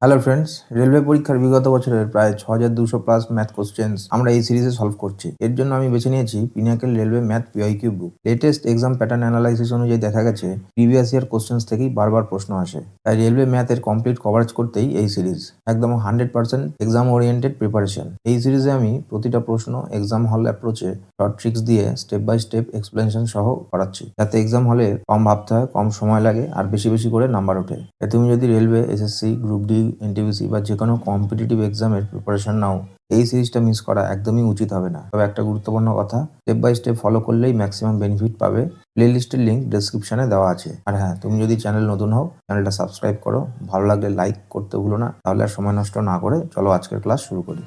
Hello friends, railway পরীক্ষার বিগত বছরের প্রায় 6200+ ম্যাথ কোশ্চেন্স আমরা এই সিরিজে সলভ করছি। এর জন্য আমি বেছে নিয়েছি পিনাকেল রেলওয়ে ম্যাথ পিআইকিউ বুক। লেটেস্ট এক্সাম প্যাটার্ন অ্যানালাইসিস অনুযায়ী দেখা গেছে প্রিভিয়াস ইয়ার কোশ্চেন্স থেকেই বারবার প্রশ্ন আসে। তাই রেলওয়ে ম্যাথের কমপ্লিট কভারেজ করতেই এই সিরিজ একদম 100% এক্সাম ওরিয়েন্টেড প্রিপারেশন। এই সিরিজে আমি প্রতিটা প্রশ্ন এক্সাম হল অ্যাপ্রোচে শর্ট ট্রিক্স দিয়ে স্টেপ বাই স্টেপ এক্সপ্লেনেশন সহ করাচ্ছি, যাতে এক্সাম হলে কম ভাবতে হয়, কম সময় লাগে আর বেশি বেশি করে নাম্বার ওঠে। তুমি যদি railway, SSC, group D, NTPC বা যে কোনো কম্পিটিটিভ এক্সামের প্রিপারেশন নাও, এই সিরিজটা মিস করা একদমই উচিত হবে না। তবে একটা গুরুত্বপূর্ণ কথা, স্টেপ বাই স্টেপ ফলো করলেই ম্যাক্সিমাম বেনিফিট পাবে। প্লে লিস্টের লিঙ্ক ডেসক্রিপশনে দেওয়া আছে। আর হ্যাঁ, তুমি যদি চ্যানেল নতুন হও, চ্যানেলটা সাবস্ক্রাইব করো। ভালো লাগলে লাইক করতে ভুলো না। তাহলে আর সময় নষ্ট না করে চলো আজকের ক্লাস শুরু করি।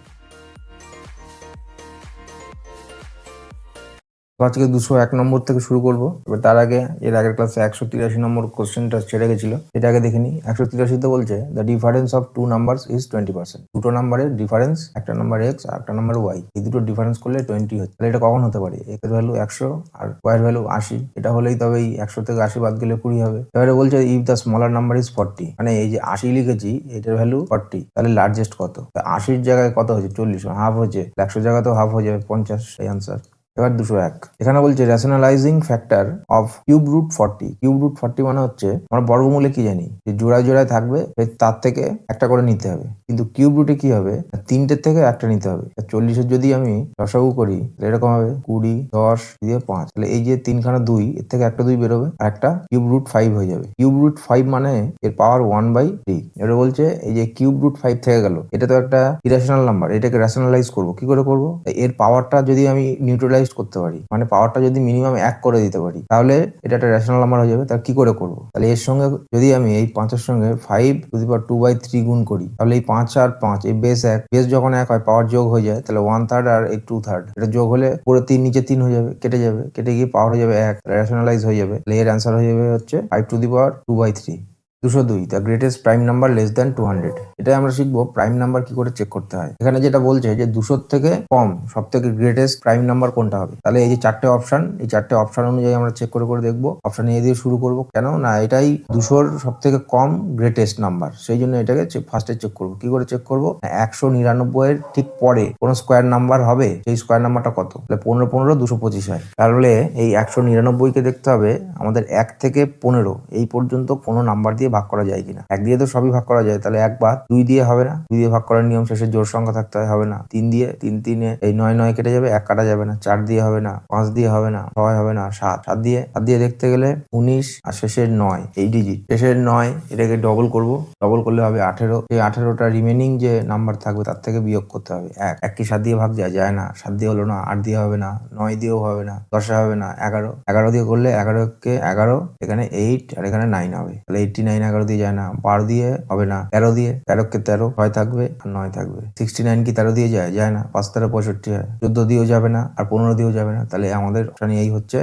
তো আজকে 201 নম্বর থেকে শুরু করবো। এবার তার আগে এর আগের ক্লাসে 183 নম্বর কোশ্চেনটা ছেড়ে গেছিল, এটা আগে দেখে নিই। 183তে বলছে the difference of two numbers is 20%। দুটো নাম্বারের ডিফারেন্স, একটা নাম্বার এক্স আর একটা নাম্বার ওয়াই, এই দুটো ডিফারেন্স করলে 20 হচ্ছে। তাহলে এটা কখন হতে পারে? এক্স এর ভ্যালু 100 আর ওয়াই এর ভ্যালু 80। এটা হলেই তবে এই 100 থেকে 80 বাদ গেলে 20 হবে। এবারে বলছে if the smaller number is 40, মানে এই যে 80 লিখেছি এটার ভ্যালু 40, তাহলে লার্জেস্ট কত? 80 জায়গায় কত হয়েছে? 40, হাফ হয়েছে। 100 জায়গাতেও হাফ হয়ে যাবে, 50, এই আনসার। এবার 201, এখানে বলছে rationalizing factor of cube root 40। Cube root 40 মানে হচ্ছে আমরা বর্গমূলে কি জানি যে জোড়ায় জোড়ায় থাকবে, তার থেকে একটা করে নিতে হবে। কিন্তু কিউব রুটে কি হবে? তিনটের থেকে একটা নিতে হবে। 40-এর যদি আমি লসাগু করি এরকম হবে 20, 10 দিয়ে 5, তাহলে এই যে তিনখানা 2, এর থেকে একটা 2 বেরোবে আর একটা কিউব রুট 5 হয়ে যাবে। কিউব রুট 5 মানে এর পাওয়ার 1/3। এটা বলছে এই যে কিউব রুট 5 থেকে গেল, এটা তো একটা ইরেশনাল নাম্বার, এটাকে রেশনালাইজ করবো কি করে করবো? এর পাওয়ারটা যদি আমি নিউট্রালাইজ করতে পারি, মানে পাওয়ারটা যদি মিনিমাম 1 করে দিতে পারি, তাহলে এটা একটা রেশনাল নাম্বার হয়ে যাবে। তার কি করে করবো? তাহলে এর সঙ্গে যদি আমি এই 5-এর সঙ্গে 5^2/3 গুণ করি, তাহলে এই 5 আর 5, এই বেস 1, বেস যখন 1 হয় পাওয়ার যোগ হয়ে যায়, তাহলে 1/3 আর এই 2/3, এটা যোগ হলে পুরো 3 নিচে 3 হয়ে যাবে, কেটে যাবে, কেটে গিয়ে পাওয়ার হয়ে যাবে 1, রেশনালাইজ হয়ে যাবে। তাহলে এর অ্যান্সার হয়ে যাবে হচ্ছে 5^2/3। 202, the greatest prime number less than 200। এটাই আমরা শিখবো প্রাইম নাম্বার কি করে চেক করতে হয়। এখানে যেটা বলছে যে 200 থেকে কম সব থেকে গ্রেটেস্ট প্রাইম নাম্বার কোনটা হবে। তাহলে এই যে 4টে অপশন, এই 4টে অপশন অনুযায়ী আমরা চেক করে করে দেখবো। অপশন এ দিয়ে শুরু করবো, কেন না এটাই 200-র সব থেকে কম গ্রেটেস্ট নাম্বার, সেই জন্য এটাকে ফার্স্টে চেক করবো। কি করে চেক করবো? 199 এর ঠিক পরে কোন স্কোয়ার নাম্বার হবে, সেই স্কোয়ার নাম্বারটা কত? তাহলে 15 15 225 হয়। তাহলে এই 199কে দেখতে হবে আমাদের 1 থেকে 15 এই পর্যন্ত কোনো নাম্বার দিয়ে ভাগ করা যায় কিনা। 1 দিয়ে তো সবই ভাগ করা যায়, তাহলে 1 বাদ। 2 দিয়ে হবে না, 2 দিয়ে ভাগ করার নিয়ম শেষে জোড় সংখ্যা থাকতে হবে না। 3 দিয়ে, 3 3-এ এই 9 9 কেটে যাবে, 1 কাটা যাবে না। 4 দিয়ে হবে না, 5 দিয়ে হবে না, 6 হবে না, 7 দিয়ে, 7 দিয়ে দেখতে গেলে 19 আর শেষের 9, এই ডিজিট শেষের 9, এটাকে ডবল করব। ডবল করলে হবে 18। এই 18টা রিমেনিং যে নাম্বার থাকবে তার থেকে বিয়োগ করতে হবে। 1 কি 7 দিয়ে ভাগ যায়? যায় না। 7 দিয়ে হলো না, 8 দিয়ে হবে না, 9 দিয়েও হবে না, 10-এ হবে না, 11। 11 দিয়ে করলে 11 কে 11, এখানে 8 আর এখানে 9 হবে। তাহলে 89 11 দিয়ে যায় না। 12 দিয়ে হবে না। 13 দিয়ে, 13 কে 13, 6 থাকবে আর 9 থাকবে। 69 কি 13 দিয়ে যায়? যায় না। 5 13 65 হয়। 14 দিয়েও যাবে না আর 15 দিয়েও যাবে না। তাহলে আমাদের অপশন এই হচ্ছে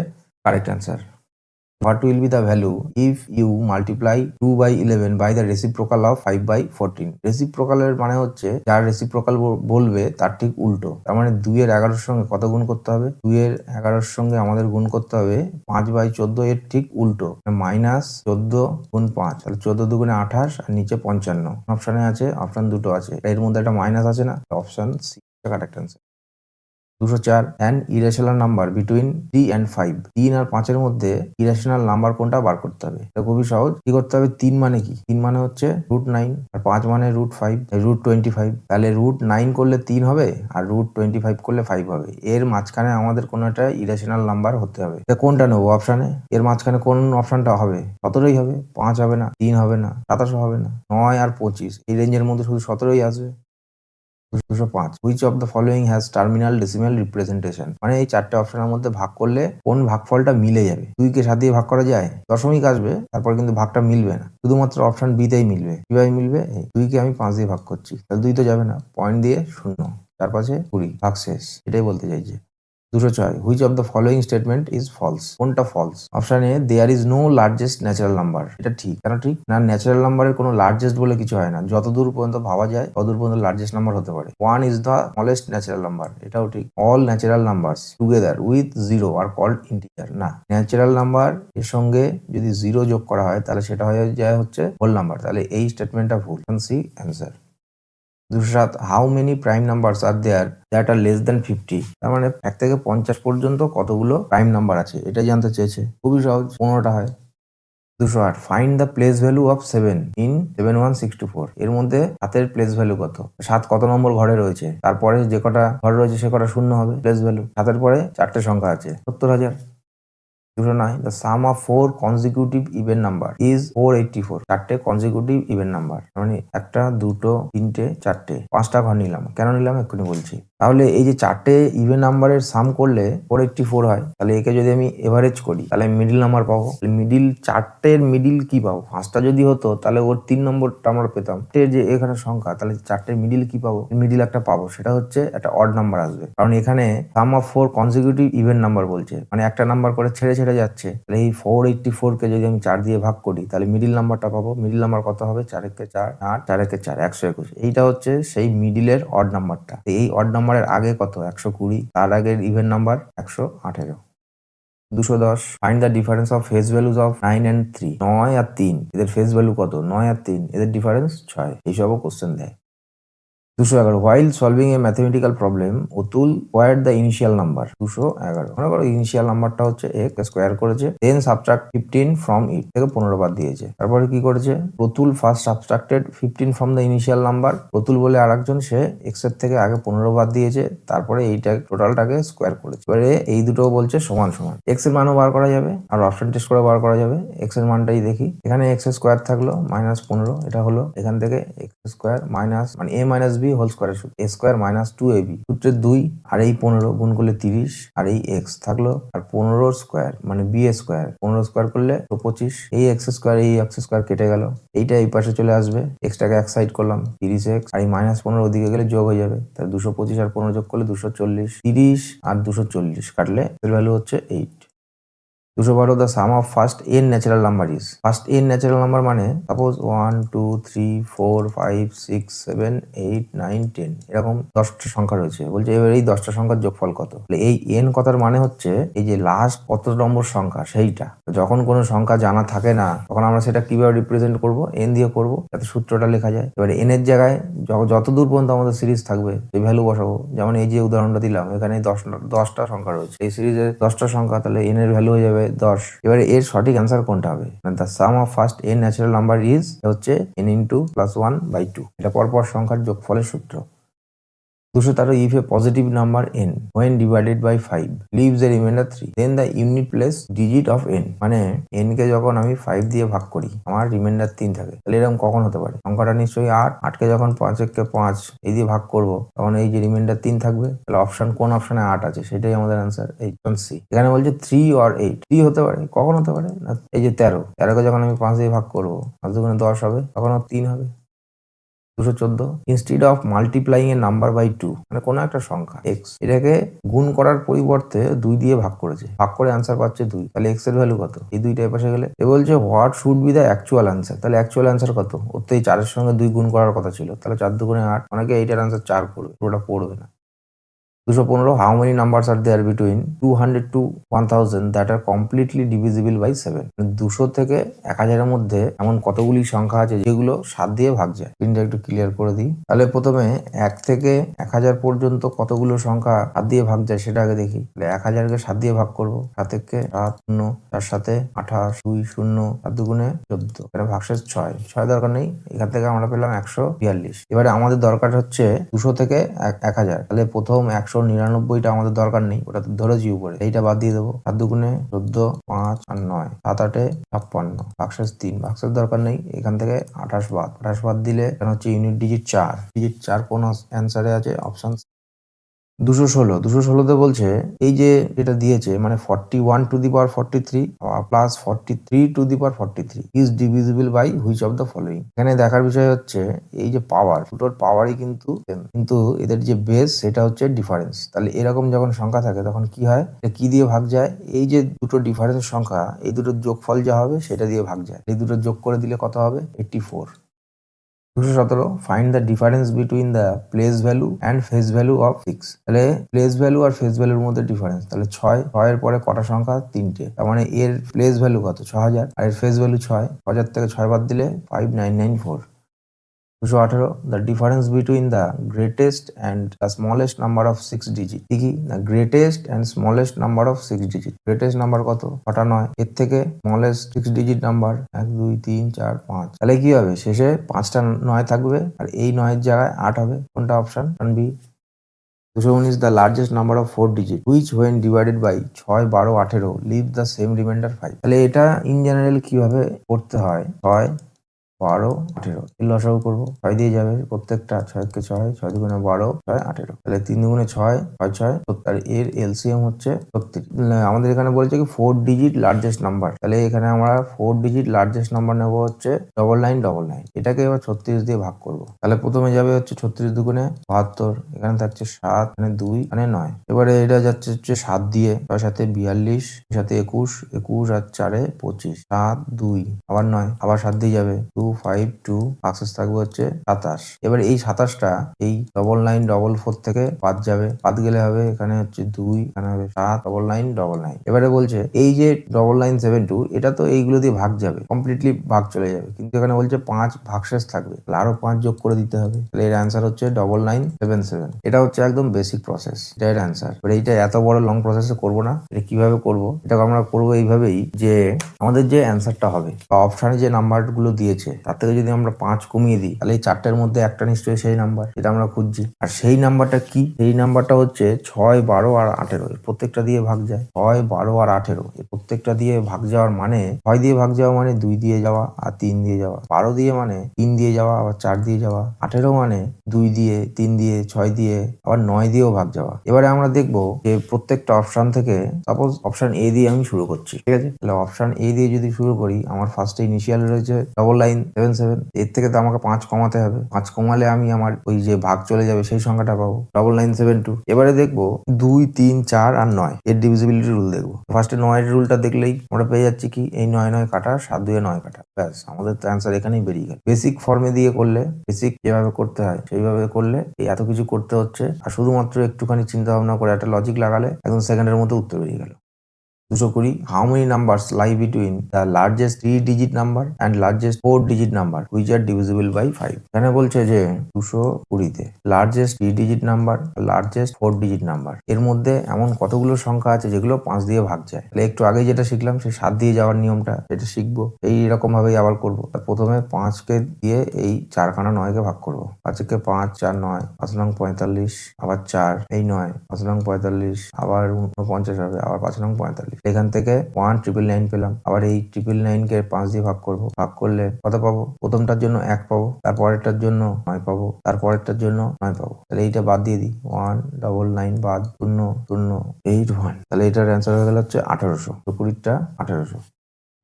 correct answer. What will be the value if you multiply 2/11 by the reciprocal of 5/14? Reciprocal এর মানে হচ্ছে যার রেসিপ্রোকাল বলবে তার ঠিক উল্টো। তার মানে 2 এর 11-র সঙ্গে কত গুণ করতে হবে? 2 এর 11-র সঙ্গে আমাদের গুণ করতে হবে 5/14 এর ঠিক উল্টো, -14 গুণ 5। তাহলে 14 দুগুণে 28 আর নিচে 55। অপশনে আছে, অপশন দুটো আছে, এর মধ্যে একটা মাইনাস আছে না, option C correct answer. 204, an irrational number between 3 and 5। 3 আর 5-এর মধ্যে ইরেশনাল নাম্বার কোনটা বার করতে হবে। এটা খুবই সহজ। কি করতে হবে? 3 মানে কি? 3 মানে হচ্ছে √9 আর 5 মানে √5, √25। তাহলে √9 করলে 3 হবে আর √25 করলে 5 হবে। এর মাঝখানে আমাদের কোনো একটা ইরেশনাল নাম্বার হতে হবে। এটা কোনটা নেবো অপশানে? এর মাঝখানে কোন অপশনটা হবে? 17ই হবে। 5 হবে না, 3 হবে না, 27 হবে না, 9 আর 25, এই রেঞ্জের মধ্যে শুধু 17ই আসবে। 205, which of the following has terminal decimal representation. মানে এই 4টে অপশনের মধ্যে ভাগ করলে কোন ভাগফলটা মিলে যাবে। 2 কে 7 দিয়ে ভাগ করা যায়, দশমিক আসবে, তারপর কিন্তু ভাগটা মিলবে না, শুধুমাত্র অপশন বি তেই মিলবে। কিভাবে মিলবে? 2 কে আমি 5 দিয়ে ভাগ করছি, তাহলে 2 তো যাবে না, পয়েন্ট দিয়ে 0, 4 5 20, ভাগ শেষ, এটাই বলতে চাইছে। 206 which of the following statement is false, কোনটা ফলস? Option A there is no largest natural number, এটা ঠিক। কেন ঠিক? না, ন্যাচারাল নাম্বারের কোনো লার্জেস্ট বলে কিছু হয় না, যতদূর পর্যন্ত ভাবা যায় ততদূর পর্যন্ত লার্জেস্ট নাম্বার হতে পারে। 1 is the smallest natural number, এটাও ঠিক। All natural numbers together with zero are called integer, না, ন্যাচারাল নাম্বার এর সঙ্গে যদি জিরো যোগ করা হয় তাহলে সেটা হয়ে যায় হচ্ছে হোল নাম্বার, তাহলে এই স্টেটমেন্টটা ভুল। C answer. 207 how many prime numbers are there that are less than 50, তার মানে 1 থেকে 50 পর্যন্ত কতগুলো প্রাইম নাম্বার আছে এটা জানতে চেয়েছে। খুবই সহজ, 15টা হয়। 208 find the place value of 7 in 7164, এর মধ্যে 7 প্লেস ভ্যালু কত? 7 কত নম্বর ঘরে রয়েছে, তারপরে যে কটা ঘর রয়েছে সে কটা শূন্য হবে প্লেস ভ্যালু। 7-এর পরে 4টে সংখ্যা আছে, 70,000। 209 the sum of 4 consecutive even number is 484, 4টে কনজিকিউটিভ ইভেন নাম্বার, মানে 1টা 2টো 3টে 4টে 5টা ঘর নিলাম। কেন নিলাম এক্ষুনি বলছি। তাহলে এই যে 4টে ইভেন নাম্বারের সাম করলে 484 হয়, তাহলে একে যদি আমি এভারেজ করি তাহলে মিডিল নাম্বার পাবো। মিডিল 4টের মিডিল কি পাবো? 5টা যদি হতো তাহলে ওর 3 নম্বরটা আমরা পেতাম। যে এখানে সংখ্যা, তাহলে 4টের মিডিল কি পাবো? মিডিল একটা পাবো, সেটা হচ্ছে একটা অড নাম্বার আসবে, কারণ এখানে সাম অফ 4 কনজিকিউটিভ ইভেন নাম্বার বলছে, মানে একটা নাম্বার করে ছেড়ে ছেড়ে যাচ্ছে। তাহলে এই 484 কে যদি আমি 4 দিয়ে ভাগ করি তাহলে মিডিল নাম্বারটা পাবো। মিডিল নাম্বার কত হবে? 4 একে 4 8, 4 একে 4 121। এইটা হচ্ছে সেই মিডিলের অড নাম্বারটা। এই অড নাম্বারের আগে কত? 120, তার আগের even number 118। 210 find the difference of face values of 9 and 3, 9 আর 3 এদের ফেস ভ্যালু কত? 9 আর 3 এদের ডিফারেন্স 6, এইসবও কোশ্চেন দেয়। 211 while solving a mathematical problem Atul acquired the initial number 211, মনে করো ইনিশিয়াল নাম্বারটা হচ্ছে x, স্কোয়ার করেছে, দেন সাবট্রাক্ট 15 ফ্রম ইট, থেকে 15 বাদ দিয়েছে। তারপরে কি করেছে? Pratul first subtracted 15 from the initial number, Pratul বলে আরেকজন, সে x এর থেকে আগে 15 বাদ দিয়েছে, তারপরে এইটা টোটালটাকে স্কোয়ার করেছে। এবারে এই দুটো বলছে সমান সমান, x এর মানও বার করা যাবে আর অপশন টেস্ট করে বার করা যাবে। x এর মানটাই দেখি, এখানে x স্কোয়ার থাকলো -15, এটা হলো এখান থেকে x স্কোয়ার মাইনাস মানে a মাইনাস b হোল স্কোয়ারের সূত্র, a স্কোয়ার মাইনাস 2ab সূত্রের 2 আর এই 15 গুণ করলে 30 আর এই x থাকলো, আর 15 স্কোয়ার মানে b স্কোয়ার, 15 স্কোয়ার করলে 25, এই x স্কোয়ার এই x স্কোয়ার কেটে গেল, এইটা এই পাশে চলে আসবে, x টাকে এক সাইড করলাম 30x, আর এই -15 ওদিকে গেলে যোগ হয়ে যাবে, তাহলে 225 আর 15 যোগ করলে 240, 30 আর 240 কাটলে এর ভ্যালু হচ্ছে 8। 212 the sum of first n natural number is, first n natural number মানে সাপোজ 1 2 3 4 5 6 7 8 9 10 এরকম 10টা সংখ্যা রয়েছে, বলছে এবার এই 10টা সংখ্যার যোগফল কত। এই n কথার মানে হচ্ছে এই যে লাস্ট কত নম্বর সংখ্যা সেইটা। যখন কোনো সংখ্যা জানা থাকে না তখন আমরা সেটা কিভাবে রিপ্রেজেন্ট করব? n দিয়ে করব, যাতে সূত্রটা লেখা যায়। এবার n এর জায়গায় যত দূর পর্যন্ত আমাদের সিরিজ থাকবে সেই ভ্যালু বসাবো। যেমন এই যে উদাহরণটা দিলাম, এখানে 10টা সংখ্যা রয়েছে, এই সিরিজে 10টা সংখ্যা, তাহলে n এর ভ্যালু হয়ে যাবে 10। এবারে এর সঠিক অ্যান্সার কোনটা হবে? The sum of first n natural number is হচ্ছে n ইন্টু +1/2, এটা পরপর সংখ্যার যোগফলের সূত্র। 213 if a positive number n when divided by 5 leaves a remainder 3 then the unit place digit of n, মানে n কে যখন আমি 5 দিয়ে ভাগ করি আমার রিমাইন্ডার 3 থাকে, তাহলে এরকম কখন হতে পারে? সংখ্যাটা নিশ্চয়ই 8 কে যখন 5 5 এই দিয়ে ভাগ করব তখন এই যে রিমাইন্ডার 3 থাকবে, তাহলে অপশন কোন অপশনে 8 আছে সেটাই আমাদের অ্যান্সার, এই অপশন সি। এখানে বলছে 3 or 8, 3 হতে পারে, কখন হতে পারে না, এই যে 13 কে যখন আমি 5 দিয়ে ভাগ করব 5 দুগুণে 10 হবে, তখন 3 হবে। 214 instead of multiplying a number by 2, মানে কোনো একটা সংখ্যা x, এটাকে গুণ করার পরিবর্তে 2 দিয়ে ভাগ করেছে, ভাগ করে আনসার পাচ্ছে 2, তাহলে x এর ভ্যালু কত? এই 2টা এপাশে গেলে এ বলছে what should be the actual answer, তাহলে অ্যাকচুয়াল আনসার কত? ওর তো এই 4 এর সঙ্গে 2 গুণ করার কথা ছিল, তাহলে 4 দুগুণে 8, অনেকে এইটার আনসার 4 করবে, পুরোটা পড়বে না। 215 how many numbers are there between 200 to 1000 that are completely divisible by 7, 200 থেকে 1000 এর মধ্যে এমন কতগুলি সংখ্যা আছে যেগুলো 7 দিয়ে ভাগ যায়। তিনটা একটু ক্লিয়ার করে দিই। তাহলে প্রথমে 1 থেকে 1000 পর্যন্ত কতগুলো সংখ্যা 7 দিয়ে ভাগ যায় সেটা আগে দেখি। তাহলে 1000 কে 7 দিয়ে ভাগ করবো, 7 কে 7 0, 4 7 28, 2 0, 7 দুগুণে 14, এটা ভাগশেষ 6 দরকার নেই, এখান থেকে আমরা পেলাম 142। এবারে আমাদের দরকার হচ্ছে 200 থেকে 1000, তাহলে প্রথম 199টা আমাদের দরকার নেই, ওটা ধরেছি উপরে, এইটা বাদ দিয়ে দেবো। 7 দুগুণে 14, 5 আর 9, 7 8 56, ভাগশেষ 3, ভাগশেষ দরকার নেই, এখান থেকে 28 বাদ দিলে এখানে হচ্ছে ইউনিট ডিজিট 4, ডিজিট 4 কোন অ্যান্সারে আছে? অপশন 216 বলছে এই যে এটা দিয়েছে মানে 41 to the power 43 plus 43 to the power 43 is divisible by which of the following. এখানে দেখার বিষয় হচ্ছে এই যে পাওয়ার, দুটোর পাওয়ারই কিন্তু same, কিন্তু এদের যে বেস সেটা হচ্ছে ডিফারেন্স। তাহলে এরকম যখন সংখ্যা থাকে তখন কি হয়, এটা কি দিয়ে ভাগ যায়, এই যে দুটো ডিফারেন্স সংখ্যা এই দুটোর যোগফল যা হবে সেটা দিয়ে ভাগ যায়। এই দুটো যোগ করে দিলে কত হবে, 84। 217 find the difference between the place value and face value of 6। তাহলে প্লেস ভ্যালু আর ফেস ভ্যালুর মধ্যে ডিফারেন্স, তাহলে 6 এর পরে কটা সংখ্যা, 3টে, তার মানে এর প্লেস ভ্যালু কত, 6000, আর এর ফেস ভ্যালু 6 থেকে 6 বাদ দিলে 5994। 218 the difference between the greatest and the smallest number of 6 digit. কি না, greatest and smallest number of 6 digit. Greatest number কত, 9, এর থেকে স্মলেস্ট 6 ডিজিট নাম্বার 1 2 3 4 5। তাহলে কি হবে, শেষে 5টা 9 থাকবে আর এই 9-এর জায়গায় 8 হবে। কোনটা option B. 219 the largest number of 4 digit which when divided by 6 12 18 leave the same remainder 5। তাহলে এটা ইন জেনারেল কিভাবে করতে হয়, 6 12 18 এর লসাগু করবো, 6 দিয়ে যাবে প্রত্যেকটা, 6 কে 6, 6 দুগুণে 12, 6 18, তাহলে 3 দুগুণে 6, 6 6, আর এর এলসিএম হচ্ছে 36। আমাদের এখানে বলছে কি 4 ডিজিট লার্জেস্ট নাম্বার, তাহলে এখানে আমরা 4 ডিজিট লার্জেস্ট নাম্বার নেবো হচ্ছে 9999। এটাকে এবার 36 দিয়ে ভাগ করবো, তাহলে প্রথমে যাবে হচ্ছে 36 দুগুণে 72, এখানে থাকছে 7, এখানে 2, এখানে 9। এবারে এটা যাচ্ছে হচ্ছে 7 দিয়ে, 6 সাথে 42, সাথে 21, 21 আর 4-এ 25, 7 2 আবার 9, আবার 7 দিয়ে যাবে 2 5 2, আক্সেস থাকবে হচ্ছে 27। এবার এই 27টা এই 9944 থেকে বাদ যাবে, বাদ গেলে হবে এখানে হচ্ছে 2, এখানে হবে 7 9999। এবারে বলছে এই যে 9972 এটা তো এইগুলো দিয়ে ভাগ যাবে, কমপ্লিটলি ভাগ চলে যাবে, কিন্তু এখানে বলছে 5 ভাগশেষ থাকবে, তাহলে আরো 5 যোগ করে দিতে হবে, তাহলে এর অ্যান্সার হচ্ছে 9977। এটা হচ্ছে একদম বেসিক প্রসেস, এটা এর অ্যান্সার। এবার এইটা এত বড় লং প্রসেসে করবো না, এটা কিভাবে করবো, এটা আমরা করবো এইভাবেই যে আমাদের যে অ্যান্সারটা হবে বা অপশানে যে নাম্বারগুলো দিয়েছে তার থেকে যদি আমরা 5 কমিয়ে দিই তাহলে এই 4টের মধ্যে একটা নিশ্চয়ই সেই নাম্বার যেটা আমরা খুঁজছি। আর সেই নাম্বারটা কি, সেই নাম্বারটা হচ্ছে 6 12 আর 18 এর প্রত্যেকটা দিয়ে ভাগ যায়। 6 12 আর 18 এর প্রত্যেকটা দিয়ে ভাগ যাওয়ার মানে 6 দিয়ে ভাগ যাওয়া মানে 2 দিয়ে যাওয়া আর 3 দিয়ে যাওয়া, 12 দিয়ে মানে 3 দিয়ে যাওয়া আবার 4 দিয়ে যাওয়া, 18 মানে 2 দিয়ে 3 দিয়ে 6 দিয়ে আবার 9 দিয়েও ভাগ যাওয়া। এবারে আমরা দেখবো যে প্রত্যেকটা অপশন থেকে, সাপোজ অপশন এ দিয়ে আমি শুরু করছি, ঠিক আছে, তাহলে অপশন এ দিয়ে যদি শুরু করি, আমার ফার্স্টে ইনিশিয়াল রয়েছে 9977, এর থেকে তো আমাকে 5 কমাতে হবে, 5 কমালে আমি আমার ওই যে ভাগ চলে যাবে সেই সংখ্যাটা পাবো 9972। এবারে দেখবো 2 3 4 আর 9 এর ডিভিজিবিলিটি রুল দেখবো। ফার্স্টে 9 এর রুলটা দেখলেই আমরা পেয়ে যাচ্ছি কি, এই 9 9 কাটা, 7 2 9 কাটা, ব্যাস আমাদের তো অ্যান্সার এখানেই বেরিয়ে গেল। বেসিক ফর্মে দিয়ে করলে, বেসিক যেভাবে করতে হয় সেইভাবে করলে এই এত কিছু করতে হচ্ছে, আর শুধুমাত্র একটুখানি চিন্তা ভাবনা করে একটা লজিক লাগালে একদম সেকেন্ডের মধ্যে উত্তর বেরিয়ে গেল। 220 how many numbers lie between the largest 3 digit number and largest 4 digit number which are divisible by 5। এখানে বলছে যে 220-তে largest 3 digit number, largest 4 digit number, এর মধ্যে এমন কতগুলো সংখ্যা আছে যেগুলো 5 দিয়ে ভাগ যায়। তাহলে একটু আগে যেটা শিখলাম সেই 7 দিয়ে যাওয়ার নিয়মটা এটা শিখবো, এইরকম ভাবেই আবার করবো। প্রথমে 5কে দিয়ে এই 4খানা 9কে ভাগ করবো, 5কে 5 4 9, 5 নং 45, আবার 4 এই 9, 5 নং 45, আবার 49 হবে, আবার 5 নং 45। এখান থেকে 1999 পেলাম, আবার এই 999কে 5 দিয়ে ভাগ করব, ভাগ করলে কত পাবো, প্রথমটার জন্য 1 পাবো, তারপরেরটার জন্য 9 পাবো, তারপরেরটার জন্য 9 পাবো, তাহলে এইটা বাদ দিয়ে দিই, 199 বাদ 0 0 8 1, তাহলে এটার অ্যান্সার হয়ে গেল হচ্ছে 1800। 20টা 1800।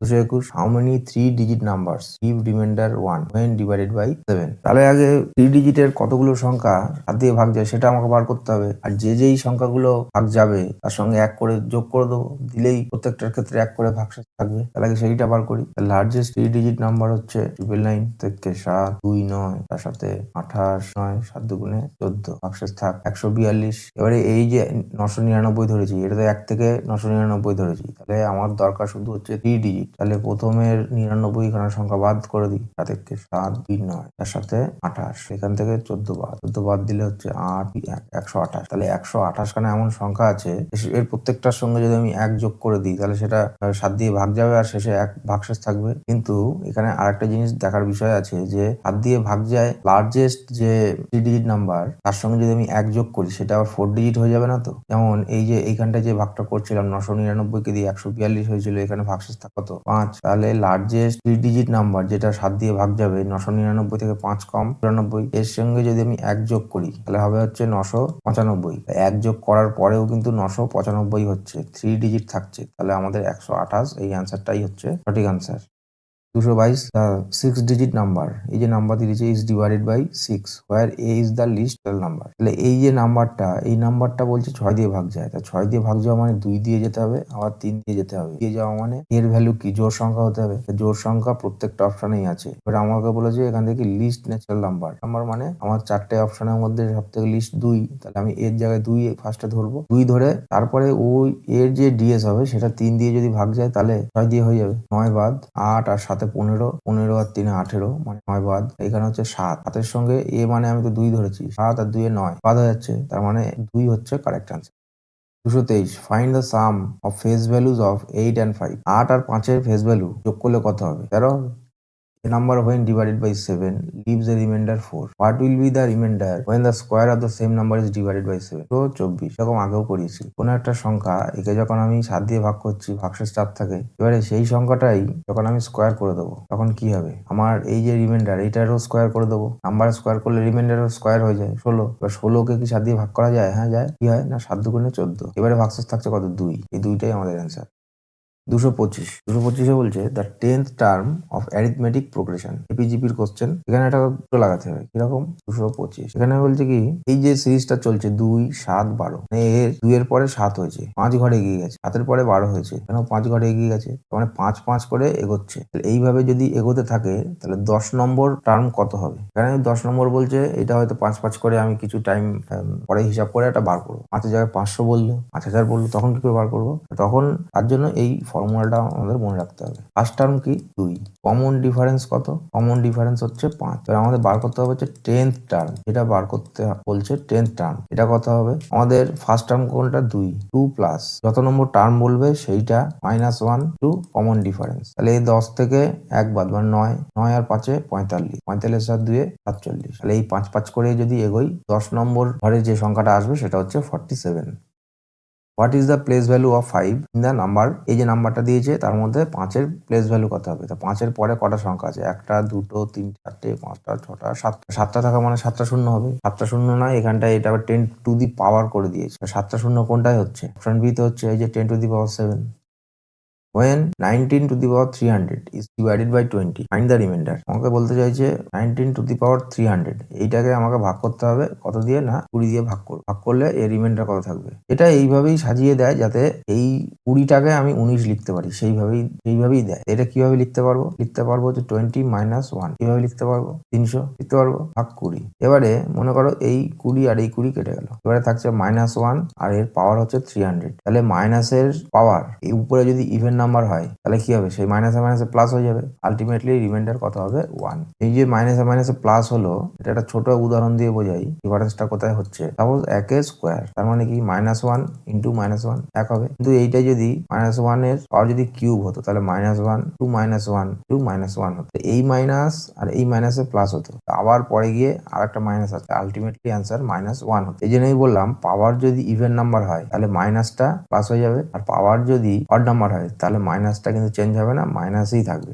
221 how many 3 digit numbers give reminder 1 when divided by 7। তাহলে আগে 3 ডিজিটের কতগুলো সংখ্যা 7 দিয়ে ভাগ যায় সেটা আমাকে বার করতে হবে, আর যেই সংখ্যাগুলো ভাগ যাবে তার সঙ্গে 1 করে যোগ করে দেবো, দিলেই প্রত্যেকটার ক্ষেত্রে 1 করে ভাগশেষ থাকবে। তাহলে আগে সেইটা বার করি। লার্জেস্ট 3 ডিজিট নাম্বার হচ্ছে 999 থেকে 7 2 9, তার সাথে 28 9, 7 দুগুণে 14, ভাগশেষ থাক 142। এবারে এই যে 999 ধরেছি, এটা তো 1 থেকে 999 ধরেছি, তাহলে আমার দরকার শুধু হচ্ছে 3 ডিজিট। তাহলে প্রথমের 99 খানা সংখ্যা বাদ করে দিই, 7 থেকে 7 2 9, তার সাথে 28, এখান থেকে 14 বাদ দিলে হচ্ছে 8 128। তাহলে 128 খানা এমন সংখ্যা আছে এর প্রত্যেকটার সঙ্গে যদি আমি 1 যোগ করে দিই তাহলে সেটা 7 দিয়ে ভাগ যাবে আর শেষে 1 ভাগশেষ থাকবে। কিন্তু এখানে আরেকটা জিনিস দেখার বিষয় আছে যে 7 দিয়ে ভাগ যায় লার্জেস্ট যে 3 ডিজিট নাম্বার, তার সঙ্গে যদি আমি 1 যোগ করি সেটা আবার 4 ডিজিট হয়ে যাবে না তো। যেমন এই যে এইখানটা যে ভাগটা করছিলাম 999কে দিয়ে 142 হয়েছিল, এখানে ভাগশেষ কত 5, তাহলে লার্জেস্ট 3 ডিজিট নাম্বার যেটা 7 দিয়ে ভাগ যাবে 999 থেকে 5 কম 94, এর সঙ্গে যদি আমি 1 যোগ করি তাহলে হবে হচ্ছে 995। 1 যোগ করার পরেও কিন্তু 995 হচ্ছে, 3 ডিজিট থাকছে, তাহলে আমাদের 128 এই অ্যান্সারটাই হচ্ছে সঠিক অ্যান্সার। 222 6 ডিজিট নাম্বার, এই যে নাম্বার দিয়েছে is divided by 6 where a is the least number. তাহলে এই যে নাম্বারটা, এই নাম্বারটা বলছে 6 দিয়ে ভাগ যায়, তা 6 দিয়ে ভাগ যাওয়া মানে 2 দিয়ে যেতে হবে, আবার 3 দিয়ে যেতে হবে। দিয়ে যাওয়া মানে এর ভ্যালু কি জোড় সংখ্যা হতে হবে, জোড় সংখ্যা প্রত্যেকটা অপশনেই আছে। এবার আমাকে বলেছে এখান থেকে লিস্ট ন্যাচারাল নাম্বার মানে আমার 4টে অপশনের মধ্যে সব থেকে লিস্ট 2, তাহলে আমি এর জায়গায় 2 ফার্স্টে ধরবো, 2 ধরে তারপরে ওই এর যে ডিএস হবে সেটা 3 দিয়ে যদি ভাগ যায় তাহলে 6 দিয়ে হয়ে যাবে। 9 বাদ 8 আর 7 15, 15 আর 3 18, মানে 9 বাদ, এখানে হচ্ছে 7, 7 সঙ্গে এ মানে আমি তো 2 ধরেছি, 7 আর 2 9 বাদ হয়ে যাচ্ছে, তার মানে 2 হচ্ছে correct answer. 223 find the sum of face values of 8 and 5। 8 আর 5 এর ফেস ভ্যালু যোগ করলে কত হবে? 13 হবে। A number when divided by 7 leaves a remainder 4. What will be the remainder when the square of the same number is divided by 7? তো 24, এরকম আগেও করিয়েছি। কোনো একটা সংখ্যা একে যখন আমি 7 দিয়ে ভাগ করছি, ভাগশেষ 4 থাকে, এবারে সেই সংখ্যাটাই যখন আমি স্কোয়ার করে দেবো তখন কি হবে? আমার এই যে রিমাইন্ডার এইটারও স্কোয়ার করে দেবো, নাম্বার স্কোয়ার করলে রিমাইন্ডারও স্কোয়ার হয়ে যায় 16। এবার 16কে কি 7 দিয়ে ভাগ করা যায়? হ্যাঁ যায়। কি হয় না 7 দুগুণে 14, এবারে ভাগশেষ থাকছে কত? 2। এই 2টাই আমাদের অ্যান্সার। 225 বলছে the 10th term of arithmetic progression, এপিজিপির কোশ্চেন। এখানে একটা দুটো লাগাতে হবে, কিরকম? 225 এখানে বলছে কি এই যে সিরিজটা চলছে 2 7 12, এর 2 এর পরে 7 হয়েছে, 5 ঘর এগিয়ে গেছে, 7 এর পরে 12 হয়েছে, কেন 5 ঘর এগিয়ে গেছে, মানে 5 5 করে এগোচ্ছে। এইভাবে যদি এগোতে থাকে তাহলে 10 নম্বর টার্ম কত হবে? এখানে 10 নম্বর বলছে, এটা হয়তো 5 5 করে আমি কিছু টাইম পরে হিসাব করে এটা বার করবো। 5 জায়গায় 500 বললো, 5000 বললো, তখন কি করে বার করবো? তখন তার জন্য এই ফর্মুলাটা আমাদের মনে রাখতে হবে। ফার্স্ট টার্ম কি? 2। কমন ডিফারেন্স কত? কমন ডিফারেন্স হচ্ছে 5। এবার আমাদের বার করতে হবে হচ্ছে 10th টার্ম, এটা বার করতে বলছে 10th টার্ম, এটা কত হবে? আমাদের ফার্স্ট টার্ম কোনটা? 2 প্লাস যত নম্বর টার্ম বলবে সেইটা -1 টু কমন ডিফারেন্স। তাহলে এই 10 থেকে 1 বাদ, মানে 9 আর 5 45, 45 আর 2 47। তাহলে এই 5 5 করে যদি এগোই 10 নম্বর ঘরে যে সংখ্যাটা আসবে সেটা হচ্ছে 47। What is the place value of 5 in the number? এই যে নাম্বারটা দিয়েছে তার মধ্যে 5-এর প্লেস ভ্যালু কত হবে? তা 5-এর পরে কটা সংখ্যা আছে? 1টা 2টো 3টে 4টে 5টা 6টা 7টা। 7টা থাকা মানে 7টা শূন্য হবে, 7টা শূন্য নয়, এখানটায় এটা আবার 10 টু দি পাওয়ার করে দিয়েছে। 7টা শূন্য কোনটায় হচ্ছে? অপশন বি তে হচ্ছে এই যে 10 two the power 7। When 19 to the power 300 is divided by 20, find the remainder। আমাকে বলতে চাইছে 19 to the power 300, এইটাকে আমাকে ভাগ করতে হবে কত দিয়ে? না 20 দিয়ে ভাগ করব। ভাগ করলে এর রিমাইন্ডার কত থাকবে? এটা এইভাবেই সাজিয়ে দেয় যাতে এই 20টাকে আমি 19 লিখতে পারি, সেইভাবেই দেয়। এটা কিভাবে লিখতে পারবো? লিখতে পারবো যে 20 - 1, এভাবে লিখতে পারবো। 300 লিখতে পারবো, ভাগ 20। এবারে মনে করো এই 20 আর এই 20 কেটে গেল, এবারে থাকছে -1 আর এর পাওয়ার হচ্ছে 300। তাহলে মাইনাসের পাওয়ার এই উপরে যদি ইভেন নাম্বার হয় তাহলে কি হবে? সেই মাইনাসে মাইনাসে প্লাস হয়ে যাবে, আলটিমেটলি রিমাইন্ডার কত হবে? 1। এই যে মাইনাসে মাইনাসে প্লাস হলো, এটা একটা ছোট উদাহরণ দিয়ে বোঝাই ডিফারেন্সটা কোথায় হচ্ছে। সাপোজ 1 স্কোয়ার, তার মানে কি -1 ইন্টু -1 1 হবে, কিন্তু এইটা যদি -1 এর পাওয়ার যদি কিউব হতো তাহলে -1 টু -1 টু -1 হতো, এই মাইনাস আর এই মাইনাসে প্লাস হতো, আবার পরে গিয়ে আর একটা মাইনাস আছে, আলটিমেটলি অ্যান্সার -1 হতো। এই জন্যই বললাম পাওয়ার যদি ইভেন নাম্বার হয় তাহলে মাইনাসটা প্লাস হয়ে যাবে, আর পাওয়ার যদি অড নাম্বার হয় তাহলে মাইনাসটা কিন্তু চেঞ্জ হবে না, মাইনাসই থাকবে।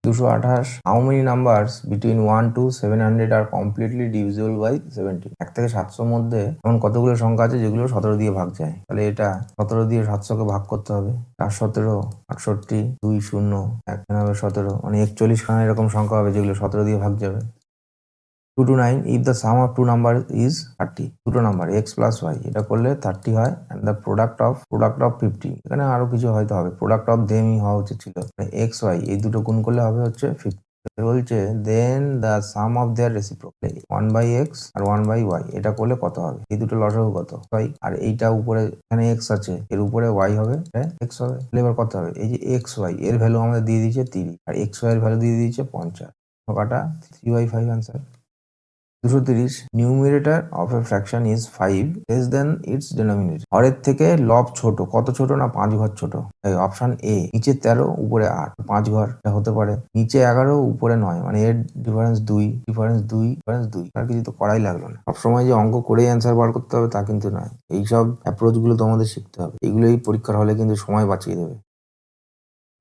228 how many numbers between 1 to 700 are completely divisible by 70? 1 থেকে 700 মধ্যে এমন কতগুলো সংখ্যা আছে যেগুলো 17 দিয়ে ভাগ যায়? তাহলে এটা 17 দিয়ে 700কে ভাগ করতে হবে। 4 17 68, 2 0 1 হবে 17, মানে 41 খানা এরকম সংখ্যা হবে যেগুলো 17 দিয়ে ভাগ যাবে। 229 if the sum of two number is 30, দুটো নাম্বার x plus y, এটা করলে 30 হয়, and the product of 50, এখানে আরো কিছু হয়তো হবে, প্রোডাক্ট অফ দেমই হওয়া উচিত ছিল, x y এই দুটো গুণ করলে হবে হচ্ছে 50। বলছে then the sum of their reciprocal 1/x আর 1/y, এটা করলে কত হবে? এই দুটো লসাগু কত? y, আর এইটা উপরে এখানে x আছে, এর উপরে y হবে, x হবে। এবার কত হবে? এই যে x y এর ভ্যালু আমাদের দিয়ে দিয়েছে 30, আর x y এর ভ্যালু দিয়ে দিয়েছে 50, কাটা 3/5 answer. 230 numerator of a fraction is 5 less than its denominator. হরের থেকে লব ছোট, কত ছোট? না 5 ঘর ছোট। অপশন এ, নিচে 13 উপরে 8, 5 ঘর হতে পারে। নিচে 11 উপরে 9, মানে এর ডিফারেন্স 2, ডিফারেন্স 2, আর কিছু তো করাই লাগলো না। সবসময় যে অঙ্ক করেই অ্যান্সার বার করতে হবে তা কিন্তু নয়, এইসব অ্যাপ্রোচ গুলো তোমাদের শিখতে হবে, এগুলোই পরীক্ষার হলে কিন্তু সময় বাঁচিয়ে দেবে।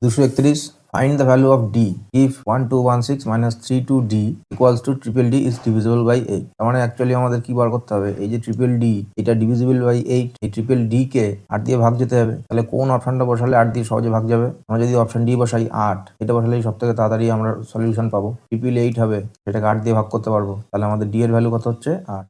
231 find the value of d if 1216 minus 32d equals to triple d is divisible by 8। তার মানে অ্যাকচুয়ালি আমাদের কি বার করতে হবে, এই যে ট্রিপল ডি এটা ডিভিজিবল বাই 8, এই ট্রিপল ডি কে 8 দিয়ে ভাগ যেতে হবে। তাহলে কোন অপশনটা বসালে 8 দিয়ে সহজে ভাগ যাবে? আমরা যদি অপশন ডি বসাই 8, এটা বসালেই সব থেকে তাড়াতাড়ি আমরা সলিউশন পাবো। ট্রিপল 8 হবে, সেটাকে 8 দিয়ে ভাগ করতে পারবো। তাহলে আমাদের ডি এর ভ্যালু কত হচ্ছে 8।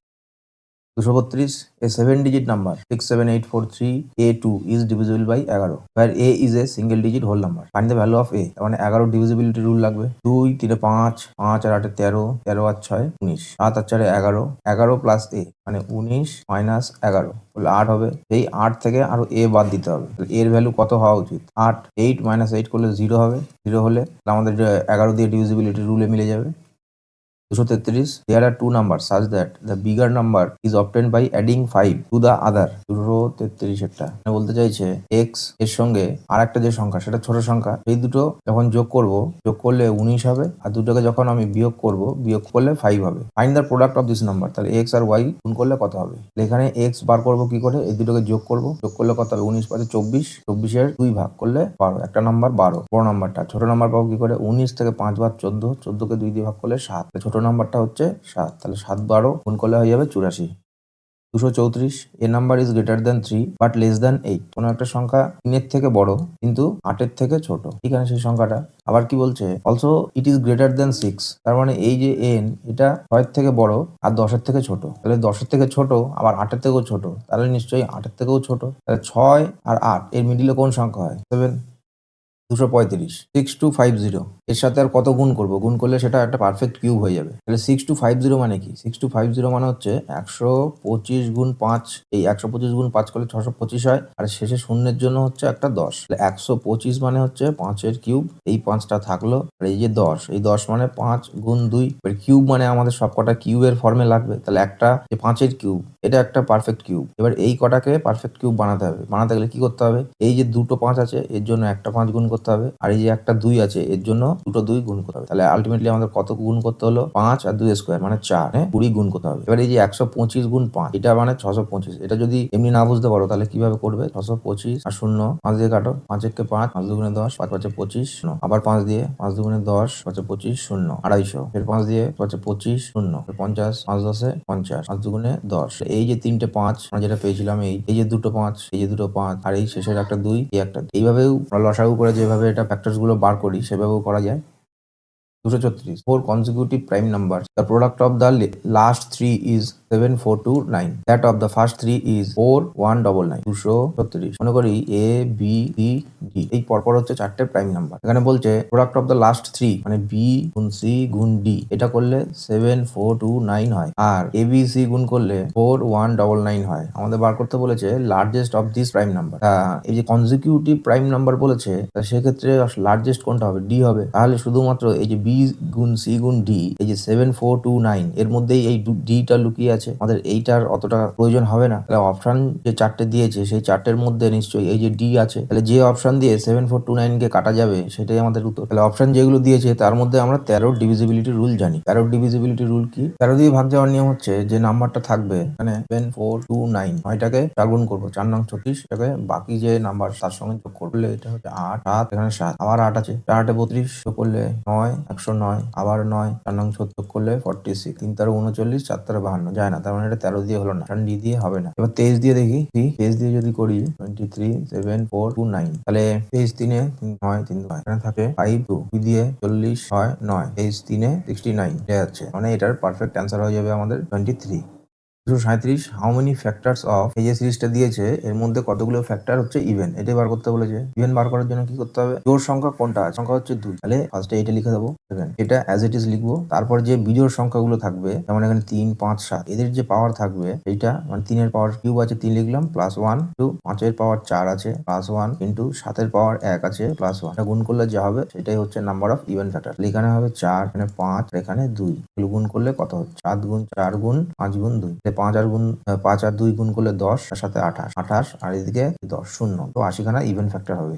232 a 7-digit number 67843 a2 is divisible by 11 where a is a single digit whole number, find the value of a। তার মানে 11 ডিভিজিবিলিটি রুল লাগবে। 2 3 5 5 আর 8 13 13 আর 6 19 7 আর 4 11 11 প্লাস a মানে 19 মাইনাস 11 বলে 8 হবে। এই 8 থেকে আরো a বাদ দিতে হবে। এর ভ্যালু কত হওয়া উচিত? 8 8 মাইনাস 8 করলে 0 হবে। 0 হলে আমাদের 11 দিয়ে ডিভিজিবিলিটি রুলে মিলে যাবে। 233 there are two numbers such that the bigger number is obtained by adding 5 to the other। 233 একটা বলতে চাইছে x এর সঙ্গে আর একটা যে সংখ্যা সেটা ছোট সংখ্যা, এই দুটো যখন যোগ করলে 19 হবে, আর দুটোকে যখন আমি বিয়োগ করলে 5 হবে। Find the product of this number. তাহলে x আর y গুণ করলে কত হবে? এখানে x বার করবো কি করে? এই দুটোকে যোগ করলে কত হবে? 19 পাঁচে 24, 24 এর 2 ভাগ করলে 12, একটা নাম্বার 12 বড় নাম্বারটা। ছোট নাম্বার পাবো কি করে? 19 থেকে 5 বার 14, 14 কে 2 দিয়ে ভাগ করলে 7, ছোট নাম্বারটা হচ্ছে 7। তাহলে 7 12 গুণ করলে হয়ে যাবে 84। 234 a number is greater than 3 but less than 8। কোনো একটা সংখ্যা 3 এর থেকে বড় কিন্তু 8 এর থেকে ছোট, এখানে সেই সংখ্যাটা। আবার কি বলছে? Also it is greater than 6। তার মানে এই যে n এটা 6 এর থেকে বড় আর 10 এর থেকে ছোট। তাহলে 10 এর থেকে ছোট আবার 8 এর থেকেও ছোট, তাহলে নিশ্চয়ই 8 এর থেকেও ছোট। তাহলে 6 আর 8 এর মিডিলে কোন সংখ্যা হয়? 7। 235 6250 এর সাথে আর কত গুণ করবো? গুণ করলে সেটা একটা পারফেক্ট কিউব হয়ে যাবে। তাহলে 6250 মানে কি? 6250 মানে হচ্ছে 125 গুণ 5। এই 125 গুণ 5 করলে 625 হয়, আর শেষে শূন্যের জন্য হচ্ছে একটা 10। 125 মানে হচ্ছে 5 এর কিউব, এই 5টা থাকলো, আর এই যে 10, এই 10 মানে 5 গুণ 2। কিউব মানে আমাদের সব কটা কিউবের ফর্মে লাগবে। তাহলে একটা যে 5 এর কিউব, এটা একটা পারফেক্ট কিউব। এবার এই কটাকে পারফেক্ট কিউব বানাতে হবে। বানাতে গেলে কি করতে হবে? এই যে দুটো 5 আছে এর জন্য একটা 5 গুণ করতে হবে, আর এই যে একটা 2 আছে এর জন্য দুটো 2 গুণ করতে হবে। তাহলে আলটিমেটলি আমাদের কত গুণ করতে হলো? 5 আর 2 স্কোয়ার মানে 4, 20 গুণ করতে হবে। এবার এই যে 125 গুণ 5 এটা মানে 625। এটা যদি এমনি না বুঝতে পারো তাহলে কিভাবে করবে? 625 আর 0 5 দিয়ে কাটো, 5 একে 5, 5 দুগুণে 10, 5 5 25 0, আবার 5 দিয়ে 5 দুগুণে 10, 5 25 0, 250, ফের 5 দিয়ে 5 25 0, 50, 5 10 50, 5 দুগুণে 10। এই যে তিনটে 5 আমরা যেটা পেয়েছিলাম, এই যে দুটো 5, এই যে দুটো 5, আর এই শেষের একটা 2, এই একটা। এইভাবেও লসাগু করে যেভাবে এটা ফ্যাক্টরস গুলো বার করি সেভাবেও করা যায়। 234 4 consecutive prime numbers, the product of the last three is 7 4 2 9, that of the first three is 4 1 9 9। 236 মনে করি a b c d এই পরপর হচ্ছে চারটে প্রাইম নাম্বার। এখানে বলছে product of the last three মানে b গুণ c গুণ d, এটা করলে 7 4 2 9 হয়, আর a b c গুণ করলে 4 1 9 হয়। আমাদের বার করতে বলেছে largest of this prime number. এই যে কনজিকিউটিভ প্রাইম নাম্বার বলেছে, সেক্ষেত্রে লার্জেস্ট কোনটা হবে? ডি হবে। তাহলে শুধুমাত্র এই যে বি গুণ সি গুণ ডি, এই যে 7 4 2 9 এর মধ্যেই এই ডিটা লুকিয়ে আছে। আমাদের এইটার অতটা প্রয়োজন হবে না। তাহলে অপশন যে চারটে দিয়েছে সেই চারটের মধ্যে নিশ্চয়ই এই যে ডি আছে। তাহলে যে অপশন দিয়ে 7 4 2 9 কে কাটা যাবে সেটাই আমাদের উত্তর। তাহলে অপশন যেগুলো দিয়েছে তার মধ্যে আমরা 13 ডিভিজিবিলিটি রুল জানি। 13 ডিভিজিবিলিটি রুল কি? 13 দিয়ে ভাগ যাওয়ার নিয়ম হচ্ছে যে নাম্বারটা থাকবে মানে 7 4 2 9, নয়টাকে 4 গুণ করবো, 4 নং 36, এটাকে বাকি যে নাম্বার তার সঙ্গে যোগ করলে এটা হচ্ছে 8 7, এখানে 7, আবার 8 আছে, 4 8 32, যোগ করলে 9 109, আবার 9, 4 নং 7 যোগ করলে 46, 3 13 39, 4 13 52, যায় না। তার মানে এটা 13 দিয়ে হলো না, ডি দিয়ে হবে না। এবার 23 দিয়ে দেখি, 23 দিয়ে যদি করি 23 7 4 2 9, তাহলে 23 3 9 3 9, এখানে থাকে 5 2 দিয়ে 40 6 9, 23 3 69 এটা যাচ্ছে, মানে এটার পারফেক্ট অ্যান্সার হয়ে যাবে আমাদের 23। 237 হাউ মেনি ফ্যাক্টরস অফ, এই যে সিরিজটা দিয়েছে এর মধ্যে কতগুলো ফ্যাক্টর হচ্ছে ইভেন, এটাই বার করতে বলেছে। ইভেন বার করার জন্য কি করতে হবে? জোড় সংখ্যা কোনটা আছে? সংখ্যা হচ্ছে 2, তাহলে ফার্স্টে এটা লিখে দেবো 7, এটা অ্যাজ ইট ইজ লিখবো। তারপর যে বিজোড় সংখ্যাগুলো থাকবে যেমন এখানে 3 5 7, এদের যে পাওয়ার থাকবে এইটা মানে 3 এর পাওয়ার কিউব আছে 3 লিখলাম প্লাস 1, টু 5 এর পাওয়ার 4 আছে প্লাস 1, ইন্টু 7 এর পাওয়ার 1 আছে প্লাস 1, এটা গুণ করলে যা হবে সেটাই হচ্ছে নাম্বার অফ ইভেন ফ্যাক্টর। এখানে হবে 4, এখানে 5, এখানে 2, এগুলো গুণ করলে কত হচ্ছে? 7 গুণ 4 গুণ 5 গুণ 2, 5 আর 2 গুণ করলে 10, তার সাথে 28, আর এদিকে 10 0, তো 80 খানা ইভেন ফ্যাক্টর হবে।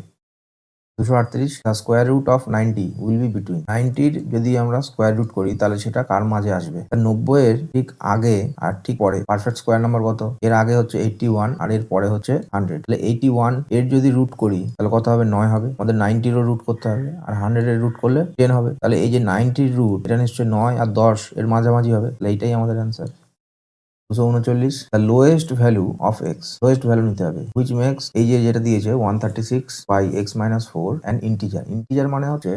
238 the square root of 90 will be between 90 যদি আমরা স্কোয়ার রুট করি তাহলে সেটা কার মাঝে আসবে? 90 এর ঠিক আগে আর ঠিক পরে পারফেক্ট স্কোয়ার নাম্বার কত? এর আগে হচ্ছে 81 আর এর পরে হচ্ছে 100। তাহলে 81 এর যদি রুট করি তাহলে কত হবে? 9 হবে। আমাদের 90 রুট করতে হবে আর 100 এর রুট করলে 10 হবে। তাহলে এই যে 90 রুট এটা নিশ্চয়ই 9 আর 10 এর মাঝামাঝি হবে। তাহলে এইটাই আমাদের answer. 239 the lowest value of x, lowest value নিতে হবে হুইচ মেক্স এই যে যেটা দিয়েছে 136 by x minus 4 and integer. Integer মানে হচ্ছে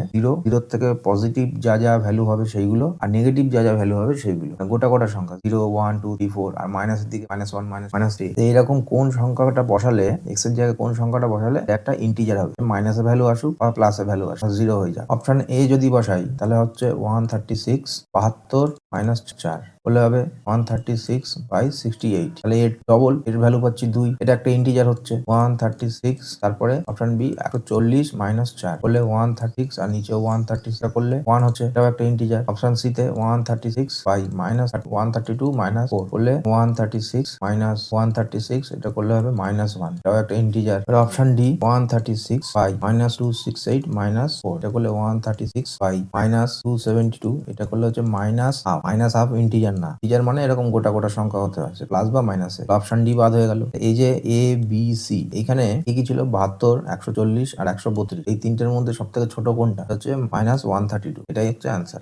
জিরো থেকে পজিটিভ যা যা ভ্যালু হবে সেইগুলো আর নেগেটিভ যা যা ভ্যালু হবে সেইগুলো, গোটা গোটা সংখ্যা 0 1 2 3 4 আর মাইনাসের দিকে -1 -3। এইরকম কোন সংখ্যাটা বসালে এক্স এর জায়গায় কোন সংখ্যাটা বসালে একটা ইন্টিজার হবে, মাইনাসের ভ্যালু আসুক বা প্লাসের ভ্যালু আসুক, 0 হয়ে যায়। অপশন এ যদি বসাই তাহলে হচ্ছে 136 72 মাইনাস 4 বলে হবে 136 বাই 68। তাহলে এর ডবল, এর ভ্যালু পাচ্ছি 2। এটা একটা ইন্টিজার হচ্ছে 136। তারপরে অপশন বি 140 মাইনাস 4 করলে 136 আর নিচে 136 করলে 1 হচ্ছে, এটাও একটা ইন্টিজার। অপশন সি তে 136 বাই মাইনাস 132 মাইনাস 4 করলে 136 মাইনাস 136 এটা করলে হবে -1, এটাও একটা integer. Option D 136 by minus 268 minus 4 এটা করলে 136 বাই মাইনাস 272 এটা করলে হচ্ছে -হাফ ইন্টিজার না। ইন্টিজার মানে এরকম গোটা গোটা সংখ্যা হতে হয়, প্লাস বা মাইনাসে। অপশন ডি বাদ হয়ে গেল। এই যে এ বি সি এখানে কি ছিল? 72 140 আর 132। এই তিনটের মধ্যে সব থেকে ছোট কোনটা? হচ্ছে -132। এটাই হচ্ছে answer.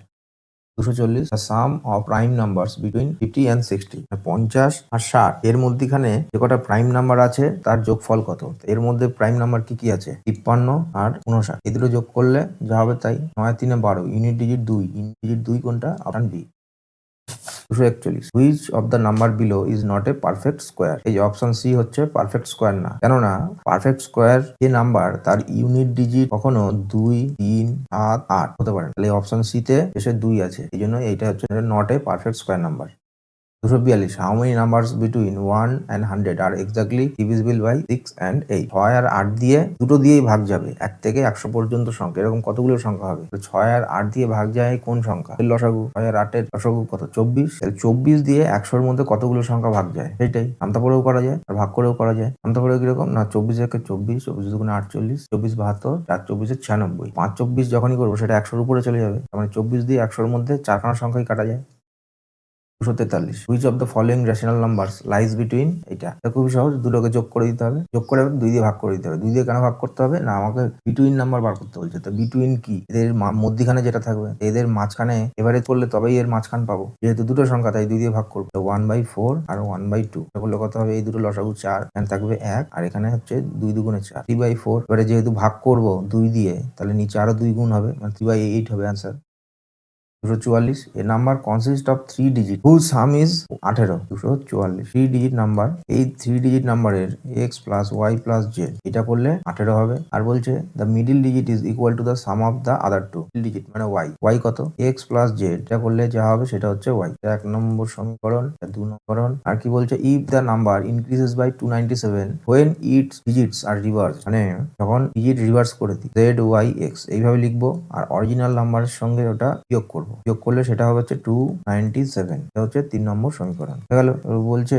240 the sum of prime numbers between 50 and 60 50 আর 60 এর মধ্যখানে যে কটা প্রাইম নাম্বার আছে তার যোগফল কত? এর মধ্যে প্রাইম নাম্বার কি কি আছে? 53 আর 59। এই দুটো যোগ করলে যা হবে তাই। 9 3 12 ইউনিট ডিজিট 2। ইউনিট ডিজিট 2 কোনটা? Option D. 241 which of the number below is not a perfect square. এই অপশন সি হচ্ছে পারফেক্ট স্কোয়ার না, কেননা পারফেক্ট স্কোয়ার যে নাম্বার তার ইউনিট ডিজিট কখনো 2 3 7 8 হতে পারে। তাহলে অপশন সি তে শেষে 2 আছে, এই জন্য এইটা হচ্ছে not a perfect square number. 242 how many numbers between 1 and 100 are exactly divisible by 6 and 8। 6 আর 8 দিয়ে দুটো দিয়েই ভাগ যাবে, 1 থেকে 100 পর্যন্ত সংখ্যা, এরকম কতগুলো সংখ্যা হবে? 6 আর 8 দিয়ে ভাগ যায় কোন সংখ্যা? এর লসাগু। 6 আর 8 এর লসাগু কত? 24। তাহলে 24 দিয়ে 100 এর মধ্যে কতগুলো সংখ্যা ভাগ যায় সেটাই আমতা করেও করা যায় আর ভাগ করেও করা যায়। আমতা করে কিরকম না, 24 একে 24, 24 দুগুণে 48, 24 72, 4 24 96। 5 24 যখনই করবো সেটা 100 উপরে চলে যাবে, তার মানে 24 দিয়ে 100 এর মধ্যে চারখানা সংখ্যাই কাটা যায়। 243 which of the following rational numbers lies between. এটা খুবই সহজ, দুটোকে যোগ করে দিতে হবে, যোগ করে 2 দিয়ে ভাগ করে দিতে হবে। 2 দিয়ে কেন ভাগ করতে হবে? না আমাকে বিটুইন নাম্বার বার করতে বলছে। তো বিটুইন কি? এদের মধ্যখানে যেটা থাকবে, এদের মাঝখানে এভারেজ করলে তবেই এর মাঝখান পাবো। যেহেতু দুটো সংখ্যা তাই 2 দিয়ে ভাগ করবো। 1/4 আর 1/2 এটা করলে কত হবে? এই দুটো লসাগু 4, এখানে থাকবে 1 আর এখানে হচ্ছে 2 দুগুণে 4, 3/4। এবারে যেহেতু ভাগ করবো 2 দিয়ে, তাহলে নিচে আরো 2 গুণ হবে, মানে 3/8 হবে answer. 244 a number consist of 3 digit whose sum is 18। 244 3 digit number, এই 3 ডিজিট নাম্বারের x plus y plus z এটা করলে 18 হবে। আর বলছে the middle digit is equal to the sum of the other two digits, মানে ওয়াই। ওয়াই কত? X plus z এটা করলে যা হবে সেটা হচ্ছে ওয়াই। 1 নম্বর সমীকরণ, 2 নম্বর। আর কি বলছে? If the number increases by 297 when its digits are reverse, মানে যখন ডিজিট রিভার্স করে দিই জেড ওয়াই এক্স এইভাবে লিখবো আর অরিজিনাল নাম্বারের সঙ্গে ওটা বিয়োগ করবো। যোগ করলে সেটা হবে হচ্ছে 297। এটা হচ্ছে 3 নম্বর সমীকরণ হয়ে গেল। বলছে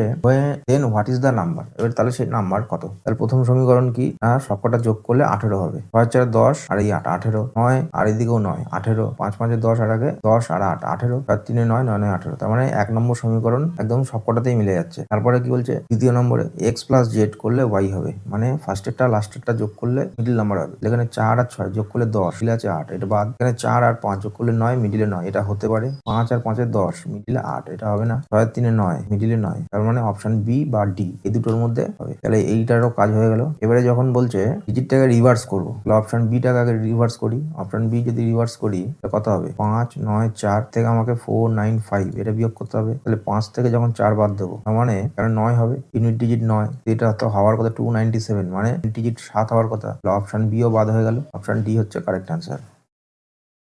দেন হোয়াট ইজ দ্য নাম্বার। এবার তাহলে সেই নাম্বার কত? তাহলে প্রথম সমীকরণ কি? না সবকটা যোগ করলে 18 হবে। 6 4 10 আর এই 8 18, 9 আর এদিকেও 9 18, 5 5 10 আর আগে 10 আর 8 18, 4 3 9 9 9 18। তার মানে 1 নম্বর সমীকরণ একদম সবকটাতেই মিলে যাচ্ছে। তারপরে কি বলছে? দ্বিতীয় নম্বরে এক্স প্লাস জেড করলে ওয়াই হবে, মানে ফার্স্টেরটা লাস্টেরটা যোগ করলে মিডিল নাম্বার হবে। এখানে 4 আর 6 যোগ করলে 10, মিডিলে আছে 8, এটা বাদ। এখানে 4 আর 5 যোগ করলে 9, মিডিলে 9, এটা হতে পারে। 5 আর 5 10, মিডিলে 8, এটা হবে না। 6 আর 3 9, মিডিলে 9, তার মানে অপশন বি বা ডি এই দুটোর মধ্যে হবে। তাহলে এইটারও কাজ হয়ে গেল। এবারে যখন বলছে ডিজিটটাকে রিভার্স করবো, তাহলে অপশন বি টাকে আগে রিভার্স করি। অপশন বি যদি রিভার্স করি তাহলে কত হবে? 5 9 4 থেকে আমাকে 4 9 5 এটা বিয়োগ করতে হবে। তাহলে 5 থেকে যখন 4 বাদ দেবো, তার মানে কারণ 9 হবে, ইউনিট ডিজিট 9, এটা তো হওয়ার কথা 297, মানে ডিজিট 7 হওয়ার কথা। অপশন বি ও বাদ হয়ে গেল। অপশন ডি হচ্ছে correct answer.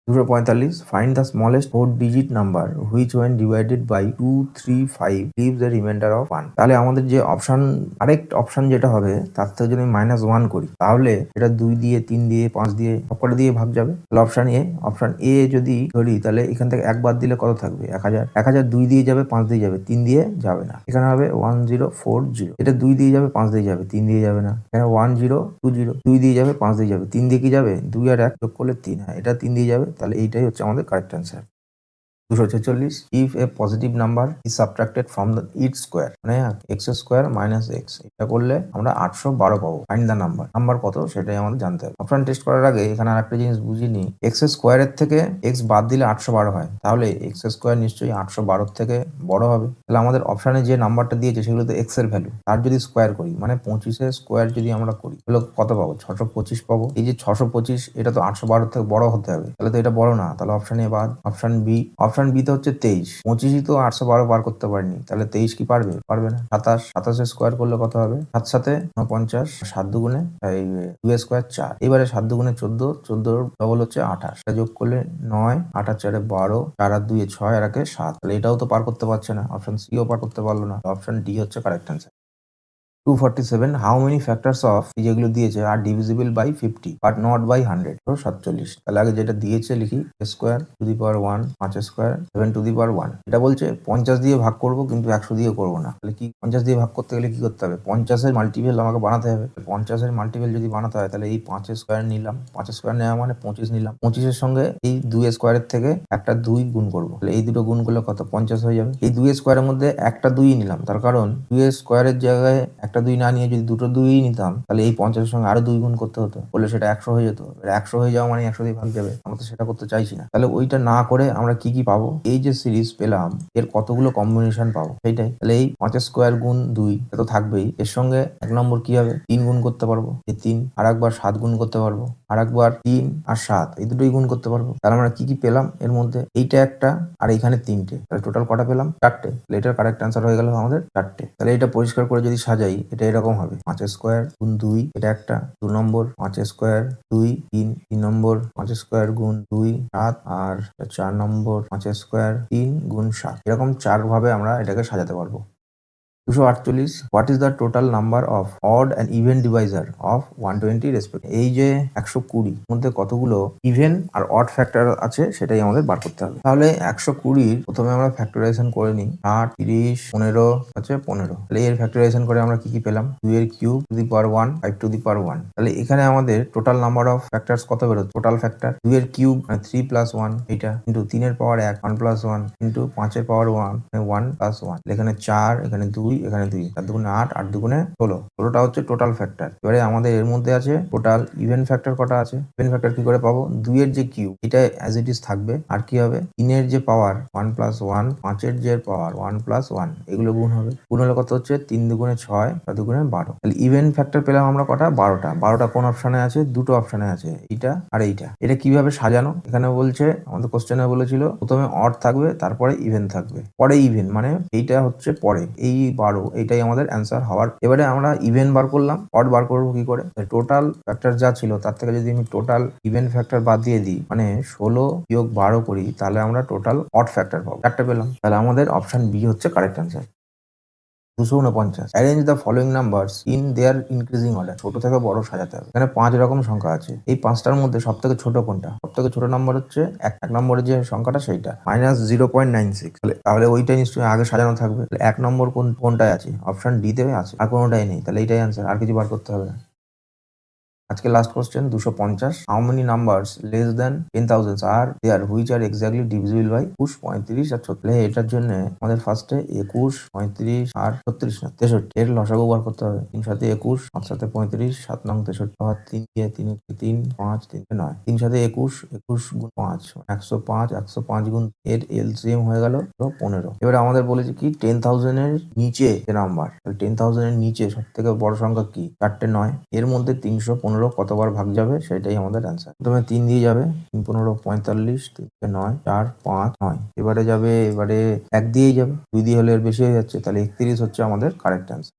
245 find the smallest 4 digit number which when divided by 2, 3, 5 leaves a remainder of 1। তাহলে আমাদের যে অপশন কারেক্ট অপশন যেটা হবে তার থেকে যদি -1 করি তাহলে এটা 2 দিয়ে 3 দিয়ে 5 দিয়ে সবকটা দিয়ে ভাগ যাবে। তাহলে অপশন এ যদি ধরি তাহলে এখান থেকে এক বাদ দিলে কত থাকবে 1000। 1000 2 দিয়ে যাবে 5 দিয়ে যাবে 3 দিয়ে যাবে না। এখানে হবে 1040। এটা 2 দিয়ে যাবে 5 দিয়ে যাবে 3 দিয়ে যাবে না। এখানে 1020 2 দিয়ে যাবে 5 দিয়ে যাবে 3 দিয়ে কি যাবে 2 আর 1 যোগ করলে 3। হ্যাঁ, এটা 3 দিয়ে যাবে। তাহলে এইটাই হচ্ছে আমাদের correct answer. 246 if a positive number is subtracted from the its square, মানে এক্স স্কোয়ার মাইনাস এক্স, এটা করলে আমরা 812 পাবো। ফাইন্ড দ্য নাম্বার কত সেটাই আমাদের জানতে হবে। অপশন টেস্ট করার আগে এখানে আরেকটা জিনিস বুঝিয়ে নিই, এক্স স্কোয়ারের থেকে এক্স বাদ দিলে 812 হয়, তাহলে এক্স স্কোয়ার নিশ্চয়ই 812 থেকে বড় হবে। তাহলে আমাদের অপশনে যে নাম্বারটা দিয়েছে সেগুলো তো এক্স এর ভ্যালু, তার যদি স্কোয়ার করি মানে 25 স্কোয়ার যদি আমরা করি তাহলে কত পাবো 625 পাবো। এই যে 625 এটা তো 812 থেকে বড় হতে হবে, তাহলে তো এটা বড় না, তাহলে অপশন এ বাদ। অপশন বি তে হচ্ছে 23। 25ই তো 812 বার করতে পারিনি, তাহলে 23 কি পারবে? পারবে না। 27 স্কোয়ার করলে কত হবে? 7 সাথে 49, 7 দুগুণে 2 স্কোয়ার 4, এবারে 7 দুগুণে 14, 14 ডবল হচ্ছে 28, এটা যোগ করলে 9, 8 আর 4 12, 4 আর 2 6 আর 1 7, তাহলে এটাও তো পার করতে পারছে না। অপশন সি ও পার করতে পারলো না। অপশন ডি হচ্ছে correct answer. 247 how many factors of যেগুলো দিয়েছে আর divisible by 50 but not by 100। 47, তাহলে আগে যেটা দিয়েছে লিখি square to the power 1, 5 square 7 to the power 1। এটা বলছে 50 দিয়ে ভাগ করব কিন্তু 100 দিয়ে করবো না। তাহলে কি 50 দিয়ে ভাগ করতে গেলে কি করতে হবে? 50 এর মাল্টিপল আমাকে বানাতে হবে। 50 এর মাল্টিপল যদি বানাতে হয় তাহলে এই 5 স্কোয়ার নিলাম, 5 স্কোয়ার নেওয়া মানে 25 নিলাম, 25 এর সঙ্গে এই 2 স্কোয়ারের থেকে একটা 2 গুণ করবো, তাহলে এই দুটো গুণ করলে কত 50 হয়ে যাবে। এই 2 স্কোয়ারের মধ্যে একটা 2 নিলাম, তার কারণ 2 স্কোয়ারের জায়গায় একটা 2 না নিয়ে যদি দুটো 2 নিতাম তাহলে এই 50 এর সঙ্গে আরো 2 গুণ করতে হতো, বলে সেটা 100 হয়ে যেত। 100 হয়ে যাওয়া মানে 100 দিয়ে ভাগ যাবে, আমরা তো সেটা করতে চাইছি না। তাহলে ওইটা না করে আমরা কি পাবো? এই যে সিরিজ পেলাম এর কতগুলো কম্বিনেশন পাবো সেইটাই। তাহলে এই 5 স্কোয়ার গুণ 2 এটা তো থাকবেই, এর সঙ্গে 1 নম্বর কি হবে 3 গুণ করতে পারবো, এই 3 আর একবার 7 গুণ করতে পারবো, আর একবার 3 আর 7 এই দুটোই গুণ করতে পারবো। তাহলে আমরা কি পেলাম এর মধ্যে? এইটা একটা আর এইখানে 3টে, তাহলে টোটাল কটা পেলাম? 4টে। তাহলে এটার কারেক্ট অ্যান্সার হয়ে গেল আমাদের 4টে। তাহলে এটা পরিষ্কার করে যদি সাজাই এটা এরকম হবে 5 স্কোয়ার গুণ 2 এটা একটা, 2 নম্বর 5 স্কোয়ার 2 3, 3 নম্বর 5 স্কোয়ার গুণ 2 7, আর 4 নম্বর 5 স্কোয়ার 3 গুণ 7, এরকম 4 ভাবে আমরা এটাকে সাজাতে পারবো। 248 what is the total number of odd and even Deviser of 120 respect. এই যে 120 মধ্যে কতগুলো ইভেন আর অড ফ্যাক্টর আছে সেটাই আমাদের বার করতে হবে। তাহলে 120 প্রথমে আমরা ফ্যাক্টরাইজেশন করে নিই। 8 30 15 হচ্ছে 15, তাহলে এর ফ্যাক্টরাইজেশন করে আমরা কি পেলাম? 2 এর cube to the power 1 5 to the power 1। তাহলে এখানে আমাদের টোটাল নাম্বার অফ ফ্যাক্টরস কত বেরোচ্ছে? টোটাল ফ্যাক্টর 2 এর কিউব মানে 3 প্লাস 1 এটা, ইন্টু 3 এর পাওয়ার 1 1 প্লাস 1, ইন্টু 5 এর পাওয়ার 1 1 প্লাস 1, এখানে 4 এখানে 2 এখানে 2, 4 দুগুণে 8 8 দুগুণে 16, 16টা হচ্ছে টোটাল ফ্যাক্টর। এবারে আমাদের এর মধ্যে আছে টোটাল ইভেন ফ্যাক্টর কটা আছে? ইভেন ফ্যাক্টর কি করে পাবো? 2 এর যে কিউব এটা অ্যাজ ইট ইজ থাকবে, আর কি হবে 3 এর যে পাওয়ার 1 প্লাস 1, 5 এর যে পাওয়ার 1 প্লাস 1, এগুলো গুণ হবে। গুণ হলে কত হচ্ছে? 3 দুগুণে 6 4 দুগুণে 12। তাহলে ইভেন ফ্যাক্টর পেলাম আমরা কটা? 12টা। 12টা কোন অপশনে আছে? দুটো অপশনে আছে, এইটা আর এইটা। এটা কিভাবে সাজানো এখানে বলছে, আমাদের কোশ্চেনে বলেছিল প্রথমে অড থাকবে তারপরে ইভেন থাকবে, পরে ইভেন, মানে এইটা হচ্ছে পরে, এই 12 এইটাই আমাদের অ্যান্সার হওয়ার। এবারে আমরা ইভেন বার করলাম, অড বার করবো কি করে? টোটাল ফ্যাক্টর যা ছিল তার থেকে যদি আমি টোটাল ইভেন ফ্যাক্টর বাদ দিয়ে দিই, মানে 16 বিয়োগ 12 করি, তাহলে আমরা টোটাল অড ফ্যাক্টর পাবো, 4টে পেলাম। তাহলে আমাদের অপশন বি হচ্ছে correct answer. 249 arrange the following numbers in their increasing order. ছোট থেকে বড় সাজাতে হবে। এখানে 5 রকম সংখ্যা আছে, এই 5টার মধ্যে সব থেকে ছোট কোনটা? সব থেকে ছোট নাম্বার হচ্ছে এক নম্বরের যে সংখ্যাটা সেইটা -0.96, তাহলে ওইটা নিশ্চয়ই আগে সাজানো থাকবে। 1 নম্বর কোনটায় আছে? অপশন ডি তে আছে, আর কোনোটাই নেই, তাহলে এইটাই অ্যান্সার, আর কিছু বার করতে হবে না। আজকে last question 250 how many numbers less than 10,000 are there which are exactly divisible by 21 35 আর 36। এটার জন্য আমাদের ফার্স্টে 21 35 আর 36 না 63 এর লসাগু বার করতে হবে। 3 সাথে 21 5 সাথে 35 7 নং 63, আবার 3 দিয়ে 3 3 5 3 9, 3 সাথে 21 21 গুণ 5 105, 105 গুণ এর এলসিএম হয়ে গেল 15। এবারে আমাদের বলেছে কি 10,000 এর নিচে যে নাম্বার, 10,000 এর নিচে সব থেকে বড় সংখ্যা কি? 4টে 9, এর মধ্যে 315 কতবার ভাগ যাবে সেটাই আমাদের অ্যান্সার। প্রথমে 3 দিয়ে যাবে, 3 15 45, 3 9 4 5 9, এবারে 1 দিয়েই যাবে, 2 দিয়ে হলে এর বেশি হয়ে যাচ্ছে, তাহলে 31 হচ্ছে আমাদের কারেক্ট অ্যান্সার।